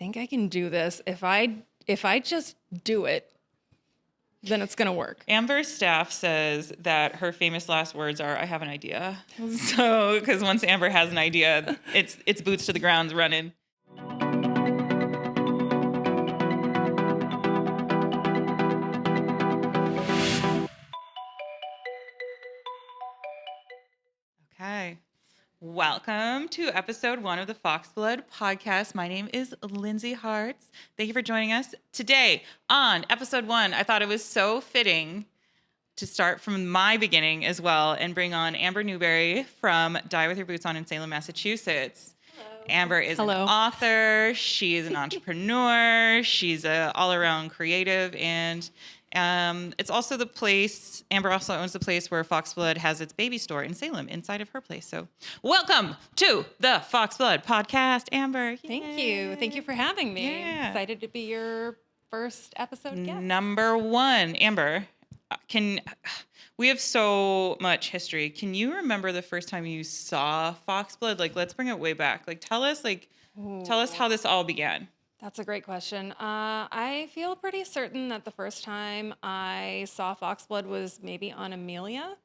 think I can do this. If I just do it, then it's going to work. Amber's staff says that her famous last words are, "I have an idea." So, because once Amber has an idea, it's boots to the ground running. Okay. Welcome to episode 1 of the Foxblood podcast. My name is Lindsay Hearts. Thank you for joining us today on episode 1. I thought it was so fitting to start from my beginning as well and bring on Amber Newberry from Die With Your Boots On in Salem, Massachusetts. Hello. Amber is an author. She is an entrepreneur. She's an all-around creative, and it's also the place, Amber also owns the place where Foxblood has its baby store in Salem inside of her place. So welcome to the Foxblood podcast, Amber. Yay. Thank you. Thank you for having me. Yeah. Excited to be your first episode guest. Number 1, Amber. We have so much history. Can you remember the first time you saw Foxblood? Like, let's bring it way back. Like, tell us how this all began. That's a great question. I feel pretty certain that the first time I saw Foxblood was maybe on Amelia.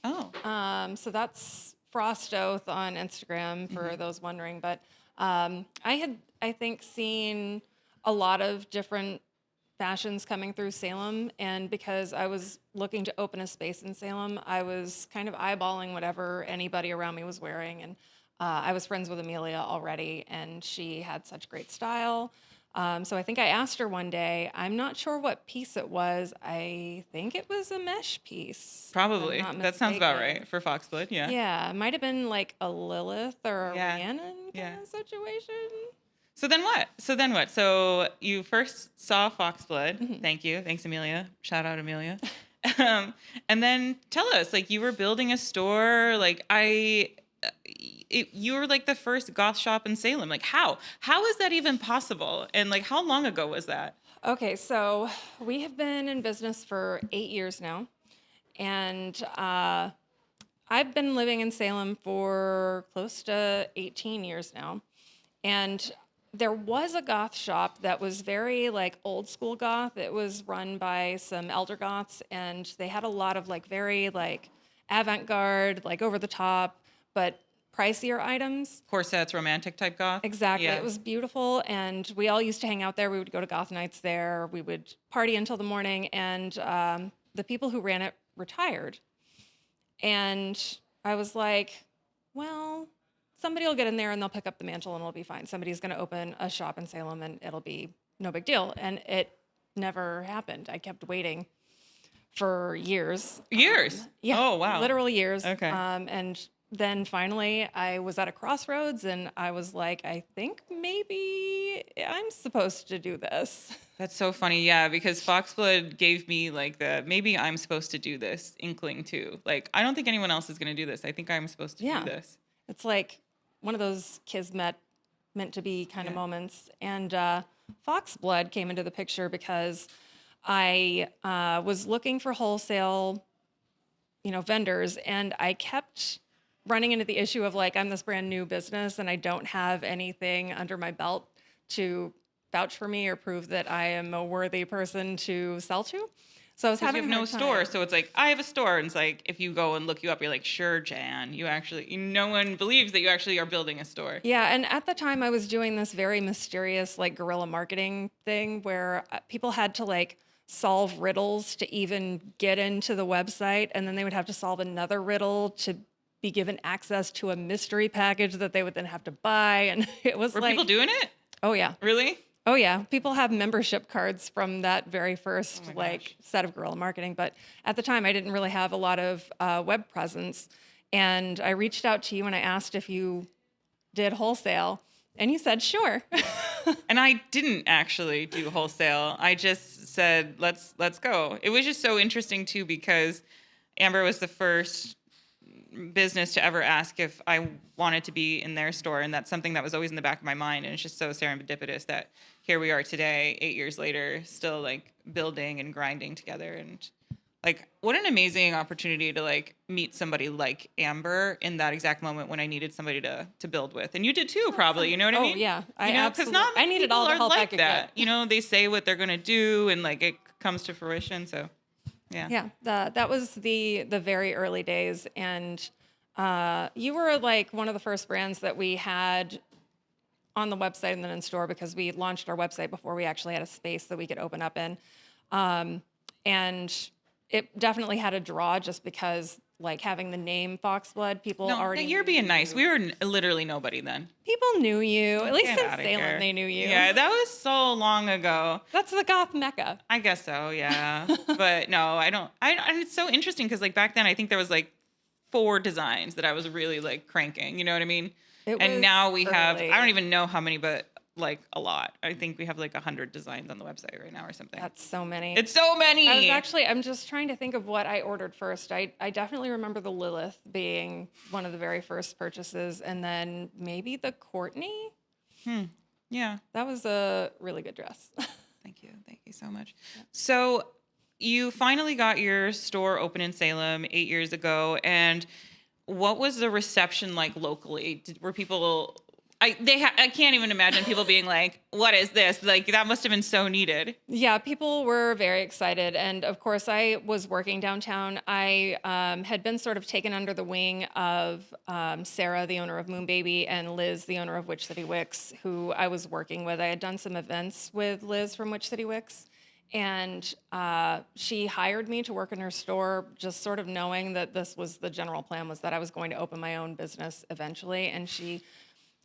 Oh. So that's Frost Oath on Instagram for those wondering. But I think, seen a lot of different fashions coming through Salem, and because I was looking to open a space in Salem, I was kind of eyeballing whatever anybody around me was wearing, and I was friends with Amelia already, and she had such great style. So I think I asked her one day, I'm not sure what piece it was. I think it was a mesh piece. Probably. That sounds about right for Foxblood, yeah. Yeah, it might have been like a Lilith or a Rhiannon kind of situation. So then what? So you first saw Foxblood. Mm-hmm. Thank you. Thanks, Amelia. Shout out, Amelia. And then tell us, like, you were building a store. Like, you were like the first goth shop in Salem. Like, how is that even possible? And like, how long ago was that? Okay, so we have been in business for 8 years now. And I've been living in Salem for close to 18 years now. And there was a goth shop that was very like old school goth. It was run by some elder goths, and they had a lot of like very like avant-garde, like over the top, but pricier items. Corsets, romantic type goth. Exactly. Yeah. It was beautiful, and we all used to hang out there. We would go to goth nights there. We would party until the morning, and the people who ran it retired. And I was like, well, somebody will get in there and they'll pick up the mantle and it'll be fine. Somebody's going to open a shop in Salem and it'll be no big deal. And it never happened. I kept waiting for years. Years? Yeah. Oh, wow. Literally years. Okay. And then finally I was at a crossroads and I was like, I think maybe I'm supposed to do this. That's so funny. Yeah, because Foxblood gave me like the maybe I'm supposed to do this inkling too. Like, I don't think anyone else is going to do this. I think I'm supposed to do this. It's like one of those kismet, meant to be kind of moments. And Foxblood came into the picture because I was looking for wholesale, vendors, and I kept running into the issue of like, I'm this brand new business and I don't have anything under my belt to vouch for me or prove that I am a worthy person to sell to. So I was having no store, so it's like, I have a store, and it's like, if you go and look you up, you're like, sure, Jan, no one believes that you actually are building a store. Yeah, and at the time I was doing this very mysterious, like, guerrilla marketing thing where people had to, like, solve riddles to even get into the website, and then they would have to solve another riddle to be given access to a mystery package that they would then have to buy, and it was Were people doing it? Oh, yeah. Really? Oh, yeah. People have membership cards from that very first set of guerrilla marketing. But at the time, I didn't really have a lot of web presence. And I reached out to you and I asked if you did wholesale. And you said, sure. And I didn't actually do wholesale. I just said, let's go. It was just so interesting, too, because Amber was the first business to ever ask if I wanted to be in their store, and that's something that was always in the back of my mind, and it's just so serendipitous that here we are today, 8 years later, still like building and grinding together, and Like, what an amazing opportunity to like meet somebody like Amber in that exact moment when I needed somebody to build with. And you did too, probably. You know what I Oh mean? yeah, You I know, because absolutely. not I many needed people all the are help I like could that. get. You know, they say what they're gonna do, and like it comes to fruition. So, yeah. Yeah, that was the very early days, and you were like one of the first brands that we had on the website and then in store because we launched our website before we actually had a space that we could open up in. And it definitely had a draw just because like having the name Foxblood, people No, already you're knew being nice. you. We were literally nobody then. People knew you. At least Get in out of Salem, here. they knew you. Yeah, that was so long ago. That's the goth mecca. I guess so, yeah. But no, I don't. And it's so interesting because like back then, I think there was like 4 designs that I was really like cranking. You know what I mean? It And was now we have. I don't early. even know how many, but like a lot. I think we have like 100 designs on the website right now or something. That's so many. It's so many. I'm just trying to think of what I ordered first. I definitely remember the Lilith being one of the very first purchases, and then maybe the Courtney. Yeah. That was a really good dress. Thank you. Thank you so much. So you finally got your store open in Salem 8 years ago, and what was the reception like locally? Were people? I can't even imagine people being like, "What is this?" Like that must have been so needed. Yeah, people were very excited. And of course, I was working downtown. I had been sort of taken under the wing of Sarah, the owner of Moon Baby, and Liz, the owner of Witch City Wicks, who I was working with. I had done some events with Liz from Witch City Wicks. And she hired me to work in her store, just sort of knowing that this was the general plan, was that I was going to open my own business eventually. And she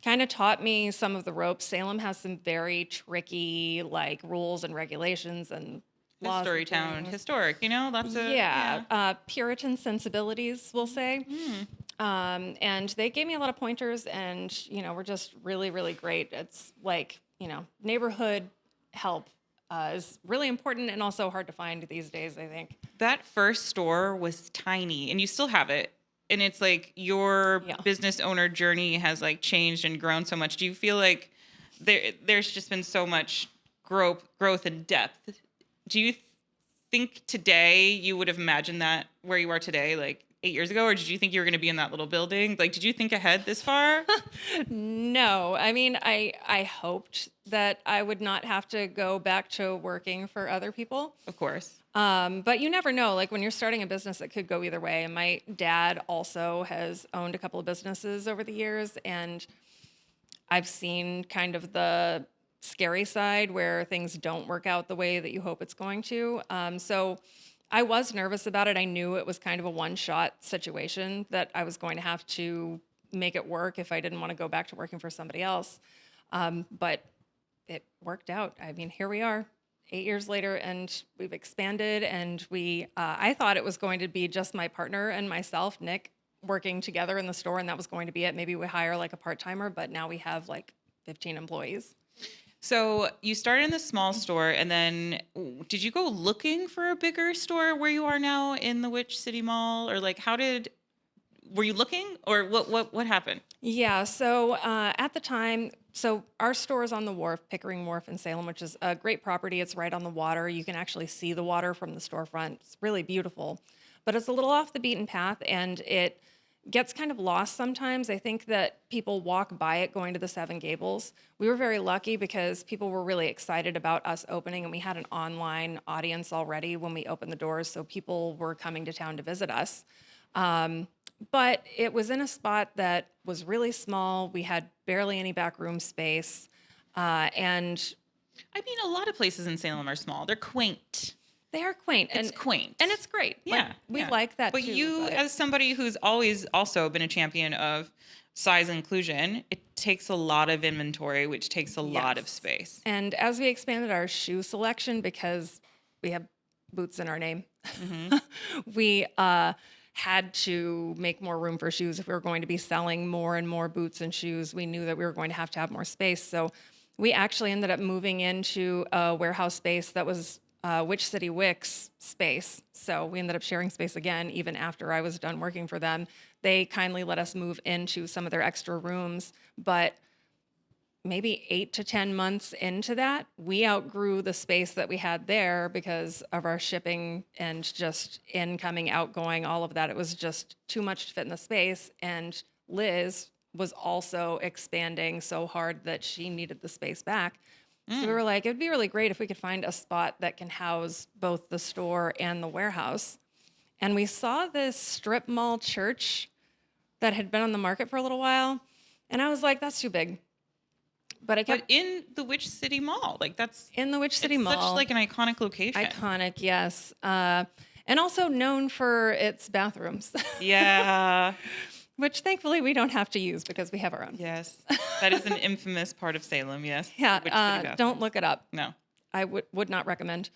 kind of taught me some of the ropes. Salem has some very tricky like rules and regulations and laws History and town, things. historic. You know, that's a Yeah, Puritan sensibilities, we'll say. And they gave me a lot of pointers, and were just really, really great. It's like neighborhood help is really important and also hard to find these days, I think. That first store was tiny, and you still have it. And it's like your Yeah. business owner journey has like changed and grown so much. Do you feel like there's just been so much growth and depth? Do you think today you would have imagined that where you are today, like 8 years ago, or did you think you were going to be in that little building? Like, did you think ahead this far? No, I mean, I hoped that I would not have to go back to working for other people. Of course. But you never know. Like when you're starting a business, it could go either way. And my dad also has owned a couple of businesses over the years, and I've seen kind of the scary side where things don't work out the way that you hope it's going to. So I was nervous about it. I knew it was kind of a one-shot situation that I was going to have to make it work if I didn't want to go back to working for somebody else. But it worked out. I mean, here we are. 8 years later, and we've expanded, and I thought it was going to be just my partner and myself, Nick, working together in the store, and that was going to be it. Maybe we hire like a part-timer, but now we have like 15 employees. So you started in the small store, and then did you go looking for a bigger store where you are now in the Witch City Mall, or like were you looking, or what happened? Yeah, so at the time, so our store is on the wharf, Pickering Wharf in Salem, which is a great property. It's right on the water. You can actually see the water from the storefront. It's really beautiful, but it's a little off the beaten path, and it gets kind of lost sometimes. I think that people walk by it going to the Seven Gables. We were very lucky because people were really excited about us opening, and we had an online audience already when we opened the doors, so people were coming to town to visit us. But it was in a spot that was really small. We had barely any back room space. And I mean, a lot of places in Salem are small. They're quaint. they are quaint. It's quaint. And it's great. Like, Yeah. we yeah. like that But too. you, as somebody who's always also been a champion of size inclusion, it takes a lot of inventory, which takes a lot of Yes. space. And as we expanded our shoe selection, because we have boots in our name, we had to make more room for shoes. If we were going to be selling more and more boots and shoes, we knew that we were going to have more space. So we actually ended up moving into a warehouse space that was Witch City Wicks space. So we ended up sharing space again, even after I was done working for them. They kindly let us move into some of their extra rooms, but maybe 8 to 10 months into that, we outgrew the space that we had there because of our shipping and just incoming, outgoing, all of that. It was just too much to fit in the space. And Liz was also expanding so hard that she needed the space back. So we were like, it'd be really great if we could find a spot that can house both the store and the warehouse. And we saw this strip mall church that had been on the market for a little while. And I was like, that's too big. But I kept But in the Witch City Mall, like that's in the Witch City it's Mall. such like an iconic location. Iconic, yes. And also known for its bathrooms, Yeah. which thankfully we don't have to use because we have our own. Yes. That is an infamous part of Salem. Yes. Yeah, Witch City bathrooms. don't look it up. No. I would not recommend.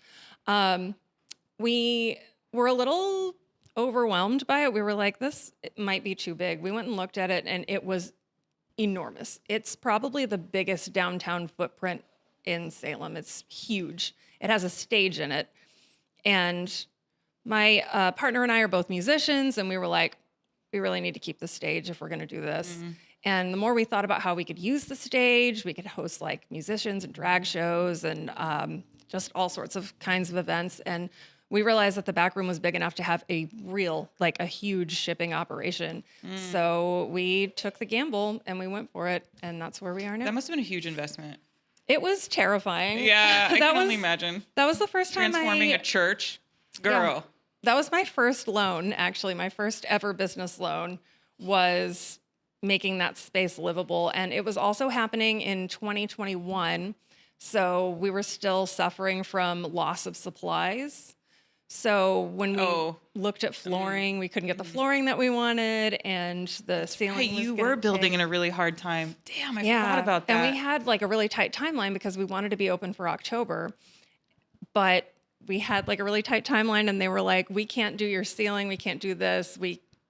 We were a little overwhelmed by it. We were like, it might be too big. We went and looked at it, and it was enormous. It's probably the biggest downtown footprint in Salem. It's huge. It has a stage in it. And my partner and I are both musicians, and we were like, we really need to keep the stage if we're going to do this. And the more we thought about how we could use the stage, we could host like musicians and drag shows and just all sorts of kinds of events. And we realized that the back room was big enough to have a huge shipping operation. So we took the gamble and we went for it. And that's where we are now. That must have been a huge investment. It was terrifying. Yeah, I can only imagine. That was the first time Transforming a church. Girl. Yeah. That was my first loan, actually. My first ever business loan was making that space livable. And it was also happening in 2021. So we were still suffering from loss of supplies. So when we looked at flooring, we couldn't get the flooring that we wanted, and the ceiling Hey, was you getting were building big. in a really hard time. Damn, I forgot about that. And we had like a really tight timeline because we wanted to be open for October. But we had like a really tight timeline, and they were like, we can't do your ceiling, we can't do this.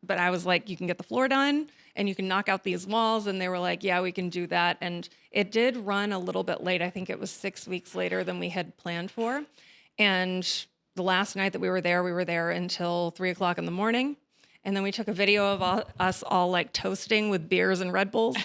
But I was like, you can get the floor done and you can knock out these walls. And they were like, yeah, we can do that. And it did run a little bit late. I think it was 6 weeks later than we had planned for. And the last night that we were there until 3:00 in the morning. And then we took a video of us all like toasting with beers and Red Bulls.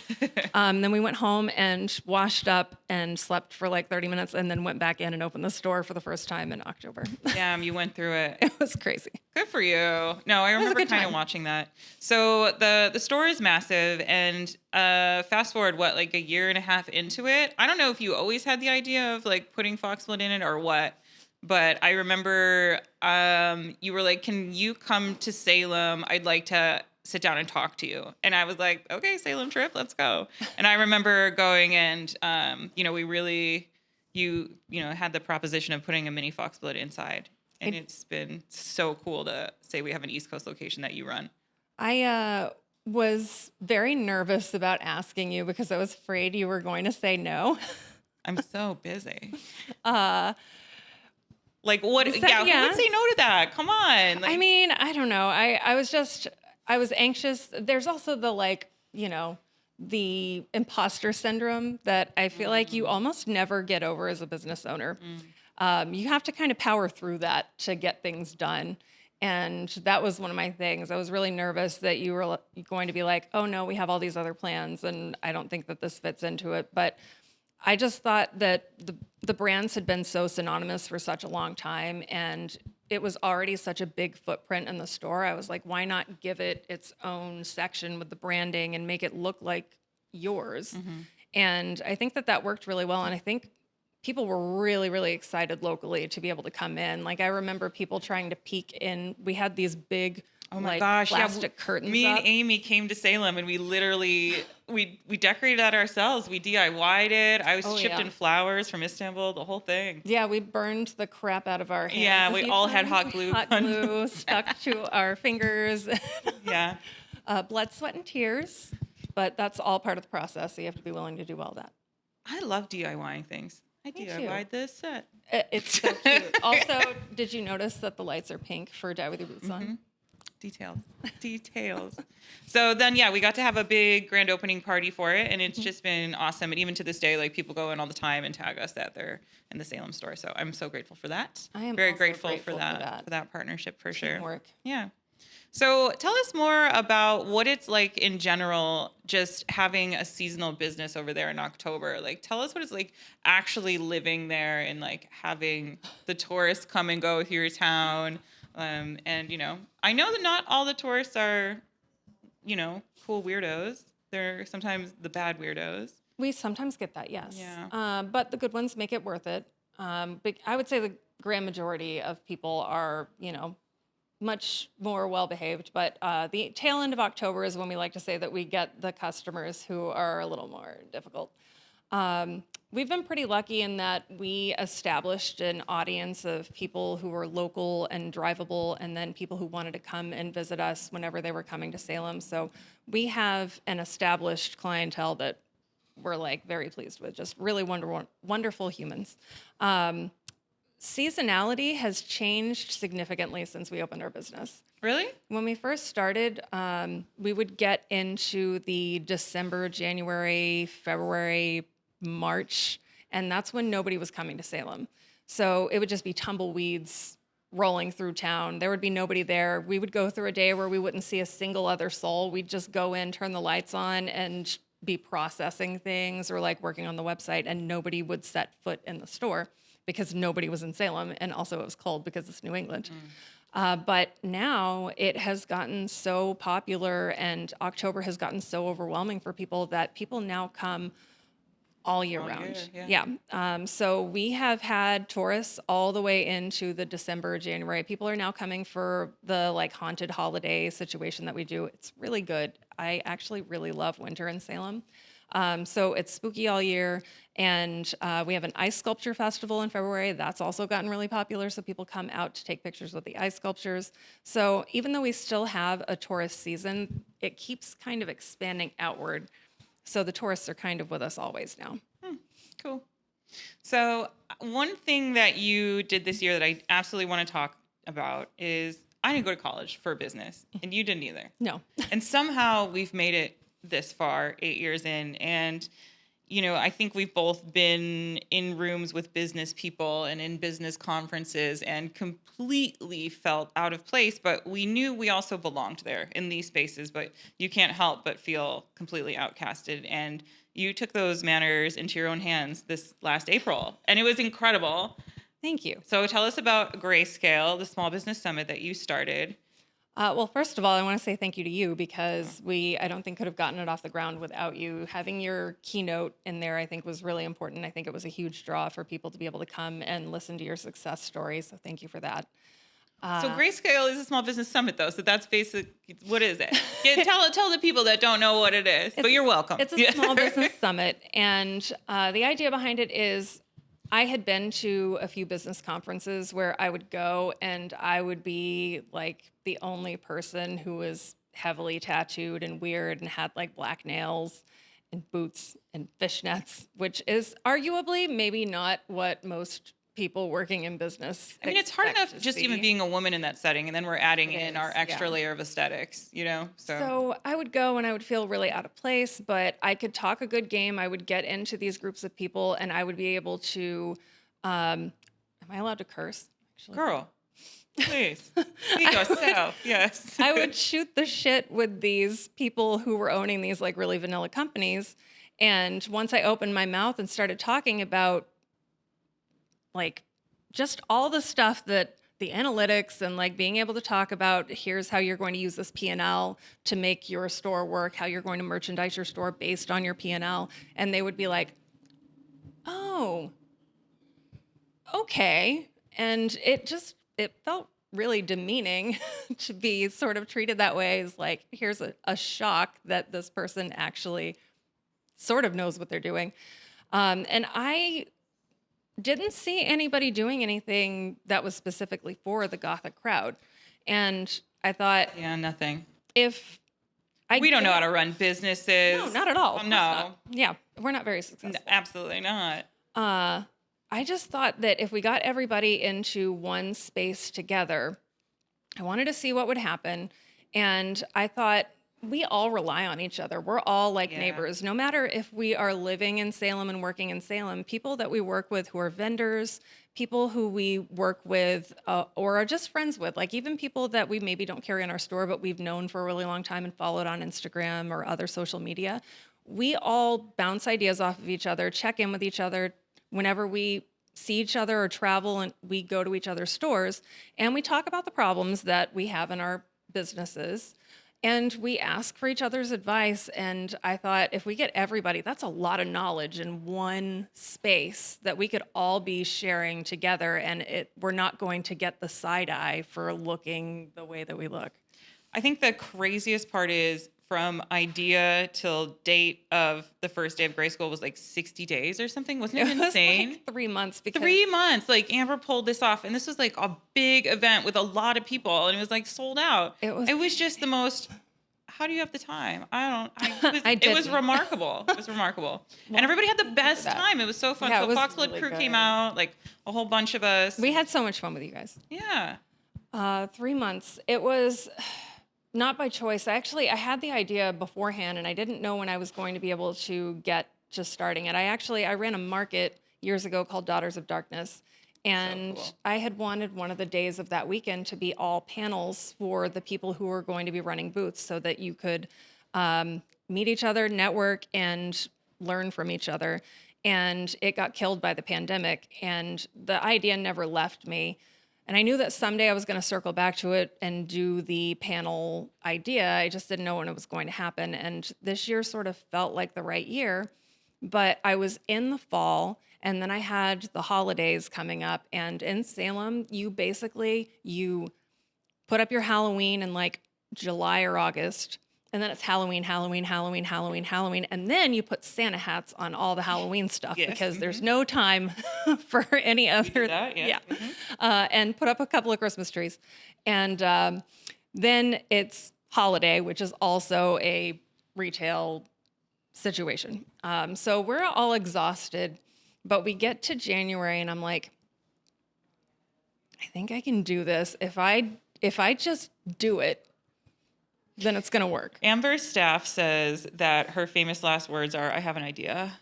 Then we went home and washed up and slept for like 30 minutes and then went back in and opened the store for the first time in October. Damn, you went through it. It was crazy. Good for you. No, I remember good kind of time. watching that. So the store is massive, and fast forward like a year and a half into it. I don't know if you always had the idea of like putting Foxblood in it or what, but I remember you were like, "Can you come to Salem? I'd like to sit down and talk to you." And I was like, "Okay, Salem trip, let's go." And I remember going and we really you had the proposition of putting a mini Foxblood inside. And it's been so cool to say we have an East Coast location that you run. I was very nervous about asking you because I was afraid you were going to say no. I'm so busy. You What? said Yeah, who yes. would say no to that? Come on. I mean, I don't know. I was anxious. There's also the imposter syndrome that I feel like you almost never get over as a business owner. You have to kind of power through that to get things done. And that was one of my things. I was really nervous that you were going to be like, oh no, we have all these other plans and I don't think that this fits into it. But I just thought that the brands had been so synonymous for such a long time, and it was already such a big footprint in the store. I was like, why not give it its own section with the branding and make it look like yours? And I think that worked really well. And I think people were really, really excited locally to be able to come in. Like I remember people trying to peek in. We had these big plastic curtains Me up. and Amy came to Salem and we literally we decorated that ourselves. We DIY'd it. I was shipped in flowers from Istanbul, the whole thing. Yeah, we burned the crap out of our hands. Yeah, we all had hot glue. Hot glue stuck to our fingers. Yeah. Blood, sweat, and tears. But that's all part of the process. So you have to be willing to do all that. I love DIYing things. I DIY'd this set. It's so cute. Also, did you notice that the lights are pink for Die With Your Boots On? Details. So then, we got to have a big grand opening party for it, and it's just been awesome. And even to this day, like people go in all the time and tag us that they're in the Salem store. So I'm so grateful for that. I am very also grateful grateful for that partnership for sure. Teamwork. Yeah. So tell us more about what it's like in general, just having a seasonal business over there in October. Like, tell us what it's like actually living there and like having the tourists come and go through your town. And I know that not all the tourists are, cool weirdos. They're sometimes the bad weirdos. We sometimes get that, yes. Yeah. But the good ones make it worth it. But I would say the grand majority of people are, much more well behaved. But the tail end of October is when we like to say that we get the customers who are a little more difficult. We've been pretty lucky in that we established an audience of people who were local and drivable, and then people who wanted to come and visit us whenever they were coming to Salem. So we have an established clientele that we're like very pleased with, just really wonderful humans. Seasonality has changed significantly since we opened our business. Really? When we first started, we would get into the December, January, February, March, and that's when nobody was coming to Salem. So it would just be tumbleweeds rolling through town. There would be nobody there. We would go through a day where we wouldn't see a single other soul. We'd just go in, turn the lights on, and be processing things or like working on the website, and nobody would set foot in the store because nobody was in Salem, and also it was cold because it's New England. But now it has gotten so popular, and October has gotten so overwhelming for people that people now come all year round. Yeah. So we have had tourists all the way into the December, January. People are now coming for the like haunted holiday situation that we do. It's really good. I actually really love winter in Salem. So it's spooky all year. And we have an ice sculpture festival in February. That's also gotten really popular. So people come out to take pictures with the ice sculptures. So even though we still have a tourist season, it keeps kind of expanding outward. So the tourists are kind of with us always now. Cool. So one thing that you did this year that I absolutely want to talk about is I didn't go to college for business, and you didn't either. No. And somehow we've made it this far, 8 years in. And, I think we've both been in rooms with business people and in business conferences and completely felt out of place, but we knew we also belonged there in these spaces, but you can't help but feel completely outcasted. And you took those manners into your own hands this last April, and it was incredible. Thank you. So tell us about Grayscale, the small business summit that you started. Well, first of all, I want to say thank you to you because I don't think could have gotten it off the ground without you. Having your keynote in there, I think, was really important. I think it was a huge draw for people to be able to come and listen to your success story. So thank you for that. So Grayscale is a small business summit, though. So that's basic. What is it? Tell the people that don't know what it is. But you're welcome. It's a small business summit, and the idea behind it is I had been to a few business conferences where I would go and I would be like the only person who was heavily tattooed and weird and had like black nails and boots and fishnets, which is arguably maybe not what most people working in business. I mean, it's hard enough just see. even being a woman in that setting, and then we're adding It in is, our extra yeah. layer of aesthetics, So I would go and I would feel really out of place, but I could talk a good game. I would get into these groups of people and I would be able to, am I allowed to curse? Actually? Girl, please, be yourself. Yes. I would shoot the shit with these people who were owning these like really vanilla companies. And once I opened my mouth and started talking about like just all the stuff that the analytics and like being able to talk about here's how you're going to use this P&L to make your store work, how you're going to merchandise your store based on your P&L. And they would be like, oh, okay. And it felt really demeaning to be sort of treated that way as like, here's a shock that this person actually sort of knows what they're doing. And I didn't see anybody doing anything that was specifically for the Gothic crowd. And I thought, Yeah, nothing. We don't know how to run businesses. No, not at all. Of course No. not. Yeah, we're not very successful. Absolutely not. I just thought that if we got everybody into one space together, I wanted to see what would happen. And I thought, we all rely on each other. We're all like Yeah. neighbors. No matter if we are living in Salem and working in Salem, people that we work with who are vendors, people who we work with or are just friends with, like even people that we maybe don't carry in our store, but we've known for a really long time and followed on Instagram or other social media, we all bounce ideas off of each other, check in with each other whenever we see each other or travel, and we go to each other's stores and we talk about the problems that we have in our businesses. And we ask for each other's advice. And I thought, if we get everybody, that's a lot of knowledge in one space that we could all be sharing together. And we're not going to get the side eye for looking the way that we look. I think the craziest part is from idea till date of the first day of grade school was like 60 days or something. Wasn't it insane? Like 3 months. Because 3 months. Like Amber pulled this off, and this was like a big event with a lot of people, and it was like sold out. It was just the most. How do you have the time? It was remarkable. It was remarkable. And everybody had the best time. It was so fun. Yeah, so it was Foxblood really crew good. came out, like a whole bunch of us. We had so much fun with you guys. Yeah. 3 months. It was not by choice. I had the idea beforehand, and I didn't know when I was going to be able to get to starting it. I ran a market years ago called Daughters of Darkness. And So cool. I had wanted one of the days of that weekend to be all panels for the people who were going to be running booths, so that you could meet each other, network, and learn from each other. And it got killed by the pandemic, and the idea never left me. And I knew that someday I was going to circle back to it and do the panel idea. I just didn't know when it was going to happen. And this year sort of felt like the right year. But I was in the fall, and then I had the holidays coming up. And in Salem, you put up your Halloween in like July or August. And then it's Halloween, Halloween, Halloween, Halloween, Halloween. And then you put Santa hats on all the Halloween stuff. Yes. Because there's no time for any other. that, yes. Yeah. And put up a couple of Christmas trees. And then it's holiday, which is also a retail situation. So we're all exhausted, but we get to January and I'm like, I think I can do this. If I just do it, then it's going to work. Amber's staff says that her famous last words are, "I have an idea."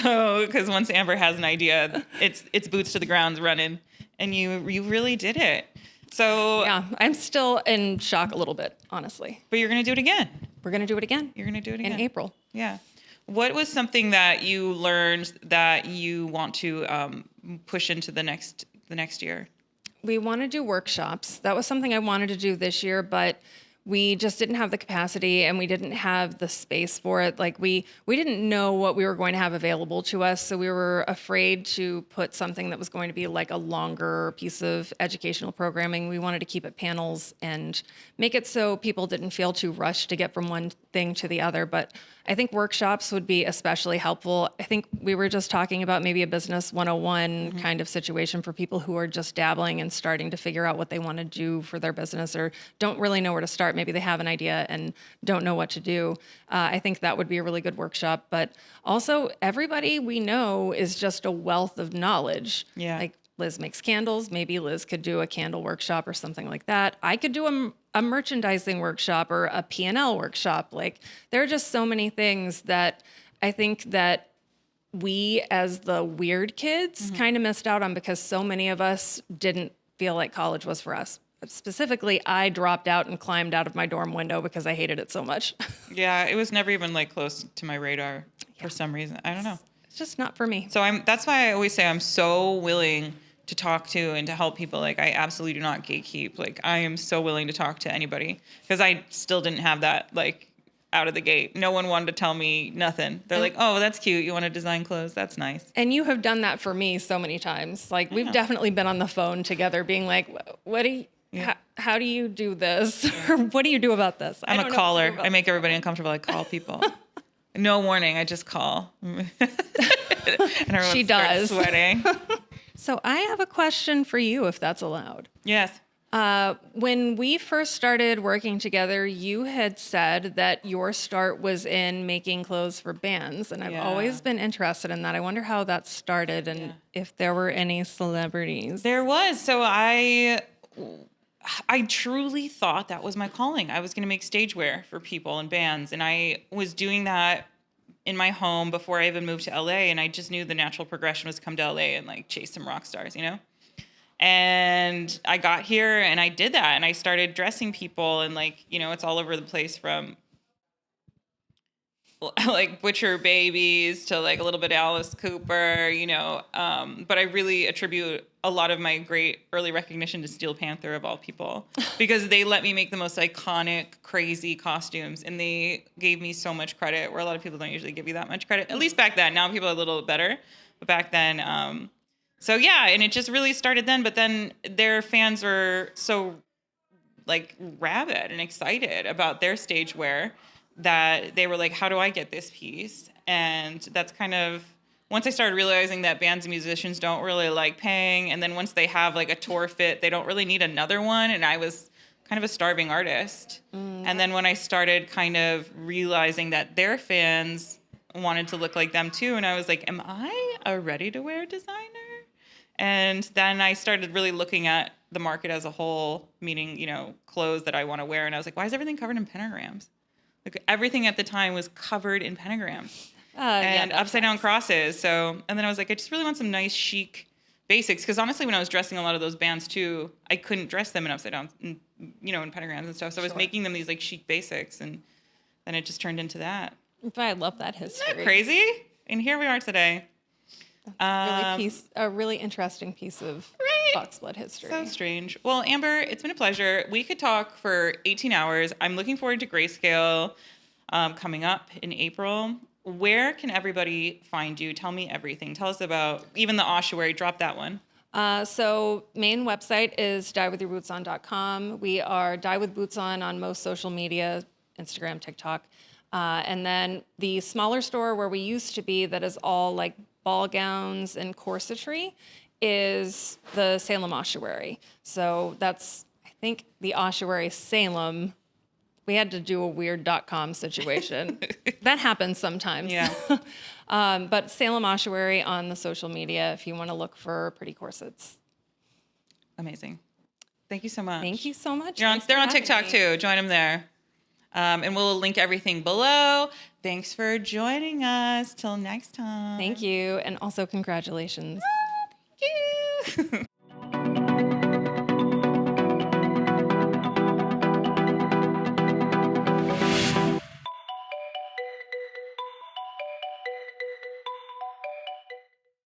So, because once Amber has an idea, it's boots to the ground running, and you really did it. So Yeah, I'm still in shock a little bit, honestly. But you're gonna do it again. We're going to do it again. You're gonna do it again in April. Yeah. What was something that you learned that you want to push into the next year? We want to do workshops. That was something I wanted to do this year, but we just didn't have the capacity and we didn't have the space for it. Like we didn't know what we were going to have available to us. So we were afraid to put something that was going to be like a longer piece of educational programming. We wanted to keep it panels and make it so people didn't feel too rushed to get from one thing to the other. But I think workshops would be especially helpful. I think we were just talking about maybe a business 101 kind of situation for people who are just dabbling and starting to figure out what they want to do for their business or don't really know where to start. Maybe they have an idea and don't know what to do. I think that would be a really good workshop. But also, everybody we know is just a wealth of knowledge. Yeah. Like Liz makes candles. Maybe Liz could do a candle workshop or something like that. I could do a merchandising workshop or a P&L workshop. Like there are just so many things that I think that we as the weird kids kind of missed out on because so many of us didn't feel like college was for us. Specifically, I dropped out and climbed out of my dorm window because I hated it so much. Yeah, it was never even like close to my radar for some reason. I don't know. It's just not for me. So that's why I always say I'm so willing to talk to and to help people. Like I absolutely do not gatekeep. Like I am so willing to talk to anybody because I still didn't have that like out of the gate. No one wanted to tell me nothing. They're like, "Oh, that's cute. You want to design clothes? That's nice." And you have done that for me so many times. Like we've definitely been on the phone together being like, what do you, how do you do this? Or what do you do about this? I'm a caller. I make everybody uncomfortable. I call people. No warning. I just call. And everyone She starts does. sweating. So I have a question for you, if that's allowed. Yes. When we first started working together, you had said that your start was in making clothes for bands, and I've always been interested in that. I wonder how that started and if there were any celebrities. There was. So I I truly thought that was my calling. I was going to make stage wear for people and bands. And I was doing that in my home before I even moved to LA. And I just knew the natural progression was to come to LA and like chase some rock stars, you know? And I got here and I did that. And I started dressing people and like, you know, it's all over the place from like Butcher Babies to like a little bit of Alice Cooper, you know. But I really attribute a lot of my great early recognition to Steel Panther of all people, because they let me make the most iconic, crazy costumes, and they gave me so much credit where a lot of people don't usually give you that much credit. At least back then. Now people are a little better, but back then. So yeah, and it just really started then. But then their fans were so like rabid and excited about their stage wear that they were like, how do I get this piece? And that's kind of, once I started realizing that bands and musicians don't really like paying, and then once they have like a tour fit, they don't really need another one. And I was kind of a starving artist. And then when I started kind of realizing that their fans wanted to look like them too, and I was like, am I a ready-to-wear designer? And then I started really looking at the market as a whole, meaning, you know, clothes that I want to wear. And I was like, why is everything covered in pentagrams? Like everything at the time was covered in pentagrams and upside down crosses. So, and then I was like, I just really want some nice chic basics. Because honestly, when I was dressing a lot of those bands too, I couldn't dress them in upside down, you know, in pentagrams and stuff. So I was making them these like chic basics, and then it just turned into that. I love that history. Isn't that crazy? And here we are today. A really interesting piece of Foxblood history. So strange. Well, Amber, it's been a pleasure. We could talk for 18 hours. I'm looking forward to Grayscale coming up in April. Where can everybody find you? Tell me everything. Tell us about even the ossuary. Drop that one. So main website is diewithyourbootson.com. We are Die With Boots on most social media, Instagram, TikTok. And then the smaller store where we used to be that is all like ball gowns and corsetry is the Salem Ossuary. So that's, I think, the Ossuary Salem. We had to do a weird .com situation. That happens sometimes. Yeah. But Salem Ossuary on the social media if you want to look for pretty corsets. Amazing. Thank you so much. Thank you so much. They're on TikTok too. Join them there. And we'll link everything below. Thanks for joining us. Till next time. Thank you. And also congratulations. Thank you.